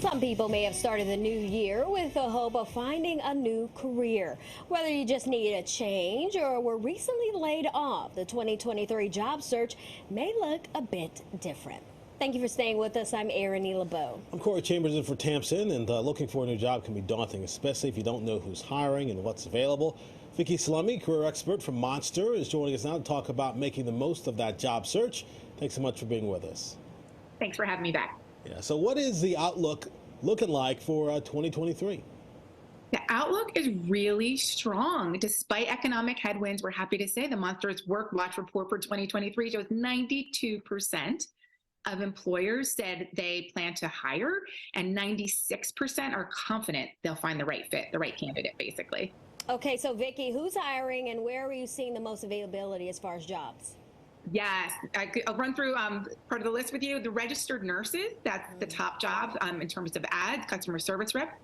Some people may have started the new year with the hope of finding a new career. Whether you just need a change or were recently laid off, the 2023 job search may look a bit different. Thank you for staying with us. I'm Erin LeBeau. I'm Corey Chambers in for Tamsin, and looking for a new job can be daunting, especially if you don't know who's hiring and what's available. Vicky Salemi, career expert from Monster, is joining us now to talk about making the most of that job search. Thanks so much for being with us. Thanks for having me back. Yeah, so what is the outlook looking like for 2023? The outlook is really strong. Despite economic headwinds, we're happy to say the Monster's Work Watch report for 2023 shows 92% of employers said they plan to hire, and 96% are confident they'll find the right fit, the right candidate, basically. Okay, so Vicky, who's hiring and where are you seeing the most availability as far as jobs? Yes, I'll run through part of the list with you. The registered nurses, that's the top job in terms of ads, customer service rep,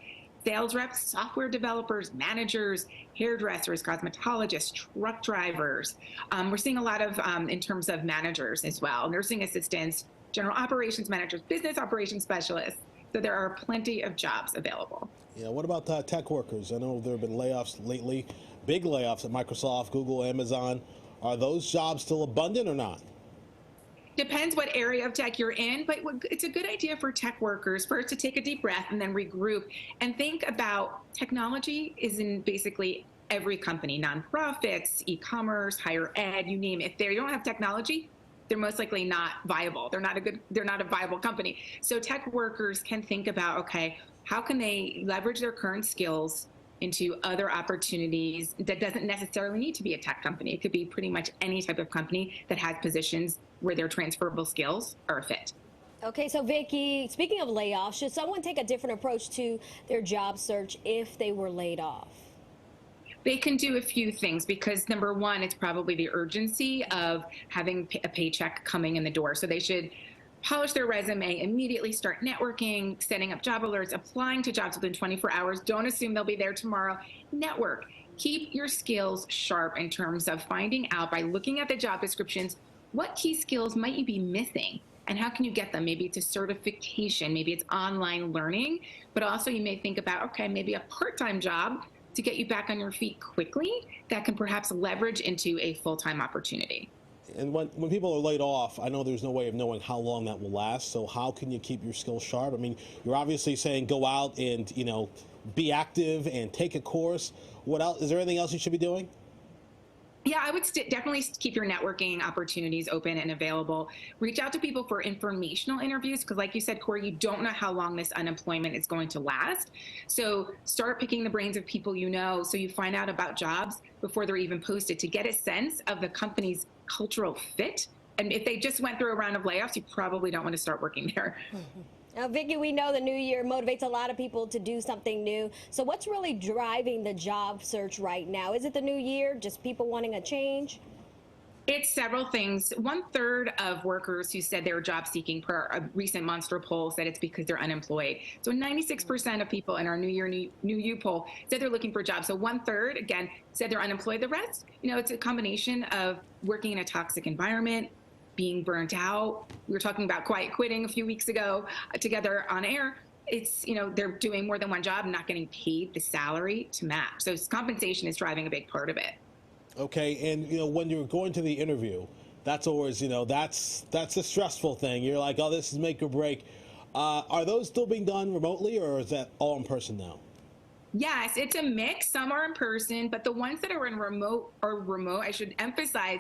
sales reps, software developers, managers, hairdressers, cosmetologists, truck drivers. We're seeing a lot of in terms of managers as well, nursing assistants, general operations managers, business operations specialists. So there are plenty of jobs available. Yeah, what about tech workers? I know there have been layoffs lately, big layoffs at Microsoft, Google, Amazon. Are those jobs still abundant or not? Depends what area of tech you're in, but it's a good idea for tech workers first to take a deep breath and then regroup and think about technology is in basically every company, nonprofits, e-commerce, higher ed, you name it. If they don't have technology, they're most likely not viable. They're not a viable company. So tech workers can think about, okay, how can they leverage their current skills into other opportunities that doesn't necessarily need to be a tech company. It could be pretty much any type of company that has positions where their transferable skills are a fit. Okay, so Vicky, speaking of layoffs, should someone take a different approach to their job search if they were laid off? They can do a few things because number one, it's probably the urgency of having a paycheck coming in the door. So they should polish their resume, immediately start networking, setting up job alerts, applying to jobs within 24 hours. Don't assume they'll be there tomorrow. Network. Keep your skills sharp in terms of finding out by looking at the job descriptions, what key skills might you be missing and how can you get them? Maybe it's a certification, maybe it's online learning, but also you may think about, okay, maybe a part-time job to get you back on your feet quickly that can perhaps leverage into a full-time opportunity. And when people are laid off, I know there's no way of knowing how long that will last. So how can you keep your skills sharp? I mean, you're obviously saying go out and, be active and take a course. What else? Is there anything else you should be doing? Yeah, I would definitely keep your networking opportunities open and available. Reach out to people for informational interviews because like you said, Corey, you don't know how long this unemployment is going to last. So start picking the brains of people you know so you find out about jobs before they're even posted to get a sense of the company's cultural fit. And if they just went through a round of layoffs, you probably don't want to start working there. Now, Vicky, we know the new year motivates a lot of people to do something new. So what's really driving the job search right now? Is it the new year, just people wanting a change? It's several things. 1/3 of workers who said they were job seeking per a recent Monster poll said it's because they're unemployed. So 96% of people in our New Year, New You poll said they're looking for jobs. So 1/3, again, said they're unemployed. The rest, it's a combination of working in a toxic environment, being burnt out. We were talking about quiet quitting a few weeks ago together on air. It's, they're doing more than one job and not getting paid the salary to match. So compensation is driving a big part of it. Okay, and when you're going to the interview, that's always, that's a stressful thing. You're like, oh, this is make or break. Are those still being done remotely, or is that all in person now? Yes, it's a mix. Some are in person, but the ones that are in remote, I should emphasize,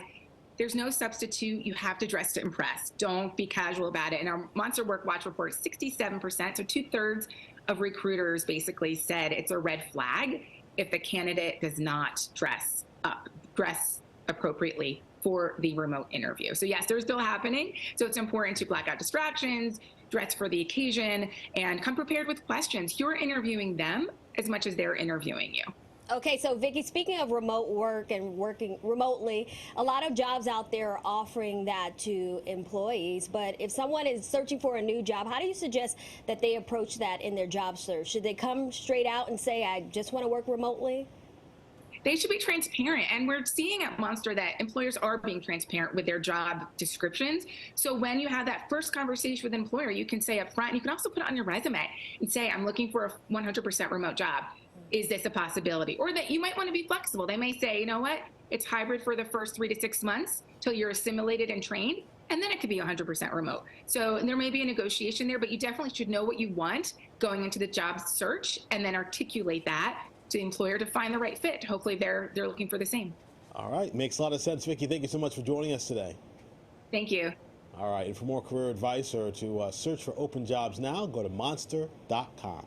there's no substitute. You have to dress to impress. Don't be casual about it. And our Monster Work Watch report, 67%, so 2/3 of recruiters basically said it's a red flag if the candidate does not dress appropriately for the remote interview. So yes, they're still happening. So it's important to black out distractions, dress for the occasion, and come prepared with questions. You're interviewing them as much as they're interviewing you. Okay, so Vicky, speaking of remote work and working remotely, a lot of jobs out there are offering that to employees. But if someone is searching for a new job, how do you suggest that they approach that in their job search? Should they come straight out and say, I just want to work remotely? They should be transparent. And we're seeing at Monster that employers are being transparent with their job descriptions. So when you have that first conversation with an employer, you can say up front, you can also put it on your resume and say, I'm looking for a 100% remote job. Is this a possibility? Or that you might want to be flexible. They may say, you know what, it's hybrid for the first 3 to 6 months till you're assimilated and trained, and then it could be 100% remote. So there may be a negotiation there, but you definitely should know what you want going into the job search and then articulate that to the employer to find the right fit. Hopefully they're looking for the same. All right. Makes a lot of sense, Vicki. Thank you so much for joining us today. Thank you. All right. And for more career advice or to search for open jobs now, go to monster.com.